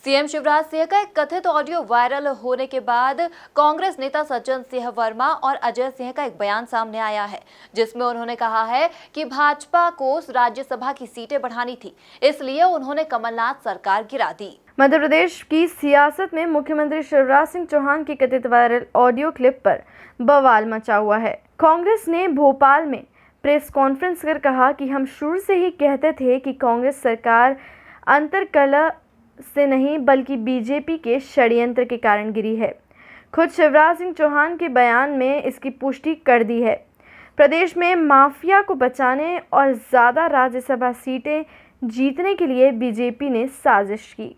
CM Shivraj Singh का एक कथित ऑडियो वायरल होने के बाद कांग्रेस नेता सज्जन सिंह वर्मा और अजय सिंह का एक बयान सामने आया है, जिसमें उन्होंने कहा है कि भाजपा को राज्यसभा की सीटें बढ़ानी थी, इसलिए उन्होंने कमलनाथ सरकार गिरा दी। मध्य प्रदेश की सियासत में मुख्यमंत्री शिवराज सिंह चौहान की कथित वायरल ऑडियो क्लिप पर बवाल मचा हुआ है। कांग्रेस ने भोपाल में प्रेस कॉन्फ्रेंस कर कहा कि हम शुरू से ही कहते थे कि कांग्रेस सरकार अंतर्कलह से नहीं बल्कि बीजेपी के षड्यंत्र के कारण गिरी है। खुद शिवराज सिंह चौहान के बयान में इसकी पुष्टि कर दी है। प्रदेश में माफिया को बचाने और ज़्यादा राज्यसभा सीटें जीतने के लिए बीजेपी ने साजिश की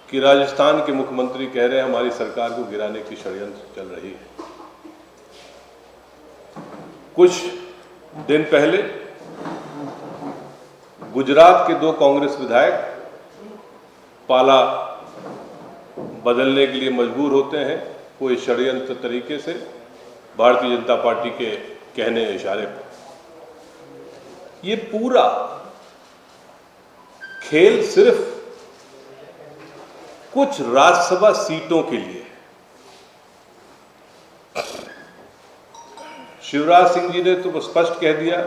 कि राजस्थान के मुख्यमंत्री कह रहे हैं हमारी सरकार को गिराने की षड्यंत्र चल रही है। कुछ दिन पहले गुजरात के 2 कांग्रेस विधायक पाला बदलने के लिए मजबूर होते हैं कोई षड्यंत्र तरीके से भारतीय जनता पार्टी के कहने इशारे पर। ये पूरा खेल सिर्फ कुछ राज्यसभा सीटों के लिए। शिवराज सिंह जी ने तो स्पष्ट कह दिया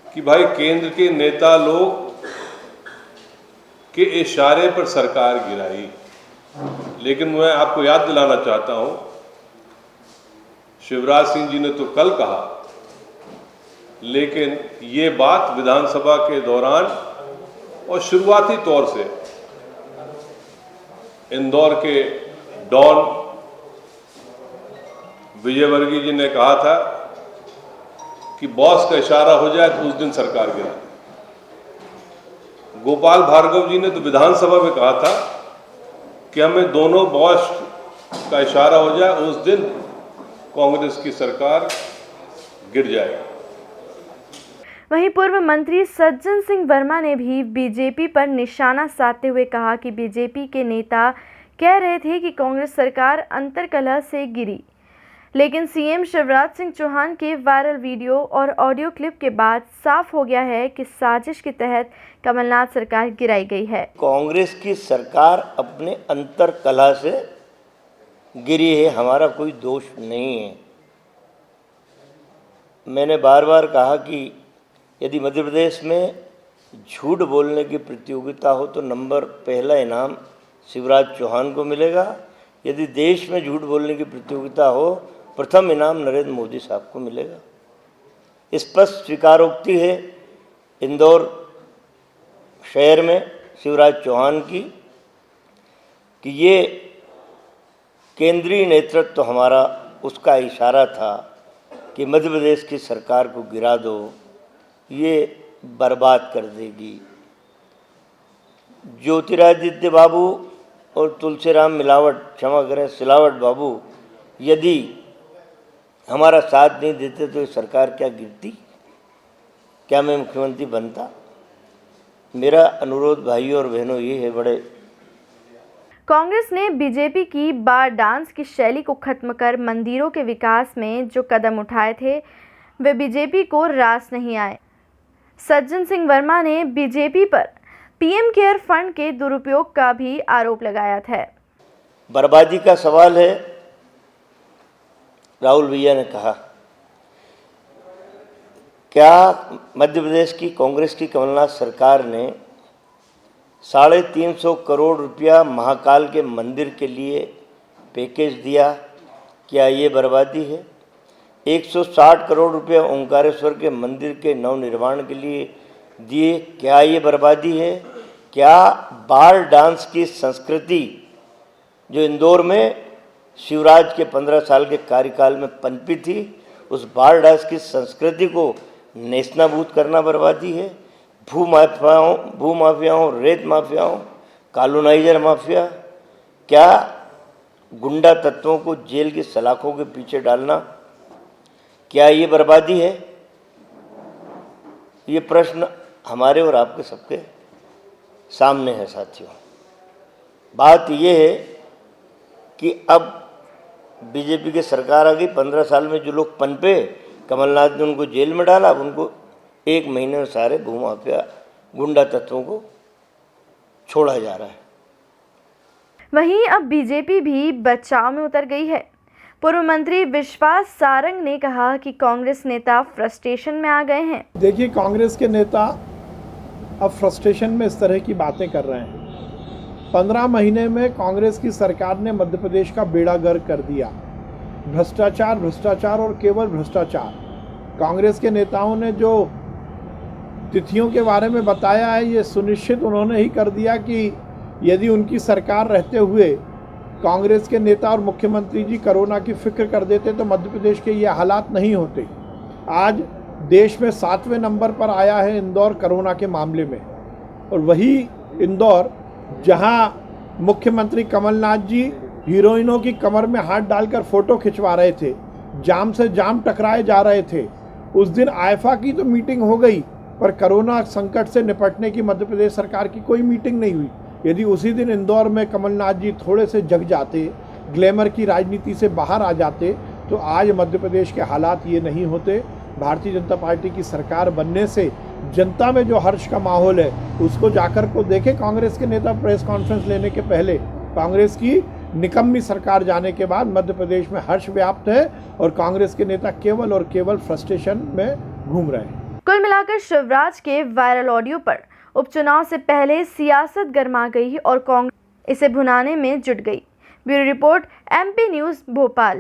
कि भाई केंद्र के नेता लोग के इशारे पर सरकार गिराई, लेकिन मैं आपको याद दिलाना चाहता हूं, शिवराज सिंह जी ने तो कल कहा, लेकिन ये बात विधानसभा के दौरान और शुरुआती तौर से इंदौर के डॉन विजयवर्गीय जी ने कहा था कि बॉस का इशारा हो जाए तो उस दिन सरकार गिरा। गोपाल भार्गव जी ने तो विधानसभा में कहा था कि हमें दोनों बॉस का इशारा हो जाए उस दिन कांग्रेस की सरकार गिर जाएगी। वहीं पूर्व मंत्री सज्जन सिंह वर्मा ने भी बीजेपी पर निशाना साधते हुए कहा कि बीजेपी के नेता कह रहे थे कि कांग्रेस सरकार अंतर्कलह से गिरी, लेकिन सीएम शिवराज सिंह चौहान के वायरल वीडियो और ऑडियो क्लिप के बाद साफ हो गया है कि साजिश के तहत कमलनाथ सरकार गिराई गई है। कांग्रेस की सरकार अपने अंतर्कलह से गिरी है, हमारा कोई दोष नहीं है। मैंने बार बार कहा कि यदि मध्य प्रदेश में झूठ बोलने की प्रतियोगिता हो तो नंबर पहला इनाम शिवराज चौहान को मिलेगा। यदि देश में झूठ बोलने की प्रतियोगिता हो प्रथम इनाम नरेंद्र मोदी साहब को मिलेगा। स्पष्ट स्वीकारोक्ति है इंदौर शहर में शिवराज चौहान की कि ये केंद्रीय नेतृत्व हमारा उसका इशारा था कि मध्य प्रदेश की सरकार को गिरा दो, ये बर्बाद कर देगी। ज्योतिरादित्य बाबू और तुलसीराम मिलावट, क्षमा करें सिलावट बाबू, यदि हमारा साथ नहीं देते तो ये सरकार क्या गिरती, क्या मैं मुख्यमंत्री बनता? मेरा अनुरोध भाइयों और बहनों ये है, बड़े कांग्रेस ने बीजेपी की बार डांस की शैली को खत्म कर मंदिरों के विकास में जो कदम उठाए थे वे बीजेपी को रास नहीं आए। सज्जन सिंह वर्मा ने बीजेपी पर पीएम केयर फंड के दुरुपयोग का भी आरोप लगाया था। बर्बादी का सवाल है। राहुल भैया ने कहा, क्या मध्य प्रदेश की कांग्रेस की कमलनाथ सरकार ने 350 करोड़ रुपया महाकाल के मंदिर के लिए पैकेज दिया, क्या ये बर्बादी है? 160 करोड़ रुपया ओंकारेश्वर के मंदिर के नवनिर्माण के लिए दिए, क्या ये बर्बादी है? क्या बार डांस की संस्कृति जो इंदौर में शिवराज के 15 साल के कार्यकाल में पनपी थी, उस बार डांस की संस्कृति को नेस्तनाबूद करना बर्बादी है? भूमाफियाओं, रेत माफियाओं, कॉलोनाइजर माफिया, क्या गुंडा तत्वों को जेल की सलाखों के पीछे डालना, क्या ये बर्बादी है? ये प्रश्न हमारे और आपके सबके सामने है साथियों। बात ये है कि अब बीजेपी की सरकार आ गई, 15 साल में जो लोग पनपे, कमलनाथ ने उनको जेल में डाला, अब उनको 1 महीने में सारे भूमाफिया गुंडा तत्वों को छोड़ा जा रहा है। वहीं अब बीजेपी भी बचाव में उतर गई है। पूर्व मंत्री विश्वास सारंग ने कहा कि कांग्रेस नेता फ्रस्ट्रेशन में आ गए हैं। देखिए, कांग्रेस के नेता अब फ्रस्ट्रेशन में इस तरह की बातें कर रहे हैं। 15 महीने में कांग्रेस की सरकार ने मध्य प्रदेश का बेड़ा गर्क कर दिया। भ्रष्टाचार, भ्रष्टाचार और केवल भ्रष्टाचार। कांग्रेस के नेताओं ने जो तिथियों के बारे में बताया है, ये सुनिश्चित उन्होंने ही कर दिया कि यदि उनकी सरकार रहते हुए कांग्रेस के नेता और मुख्यमंत्री जी कोरोना की फिक्र कर देते तो मध्य प्रदेश के ये हालात नहीं होते। आज देश में 7वें नंबर पर आया है इंदौर कोरोना के मामले में, और वही इंदौर जहां मुख्यमंत्री कमलनाथ जी हीरोइनों की कमर में हाथ डालकर फोटो खिंचवा रहे थे, जाम से जाम टकराए जा रहे थे। उस दिन आईफा की तो मीटिंग हो गई, पर कोरोना संकट से निपटने की मध्य प्रदेश सरकार की कोई मीटिंग नहीं हुई। यदि उसी दिन इंदौर में कमलनाथ जी थोड़े से जग जाते, ग्लैमर की राजनीति से बाहर आ जाते, तो आज मध्य प्रदेश के हालात ये नहीं होते। भारतीय जनता पार्टी की सरकार बनने से जनता में जो हर्ष का माहौल है, उसको जाकर को देखे कांग्रेस के नेता प्रेस कॉन्फ्रेंस लेने के पहले। कांग्रेस की निकम्मी सरकार जाने के बाद मध्य प्रदेश में हर्ष व्याप्त है और कांग्रेस के नेता केवल और केवल फ्रस्ट्रेशन में घूम रहे हैं। कुल मिलाकर शिवराज के वायरल ऑडियो पर उपचुनाव से पहले सियासत गर्मा गई और कांग्रेस इसे भुनाने में जुट गई। Bureau report, MP news, Bhopal.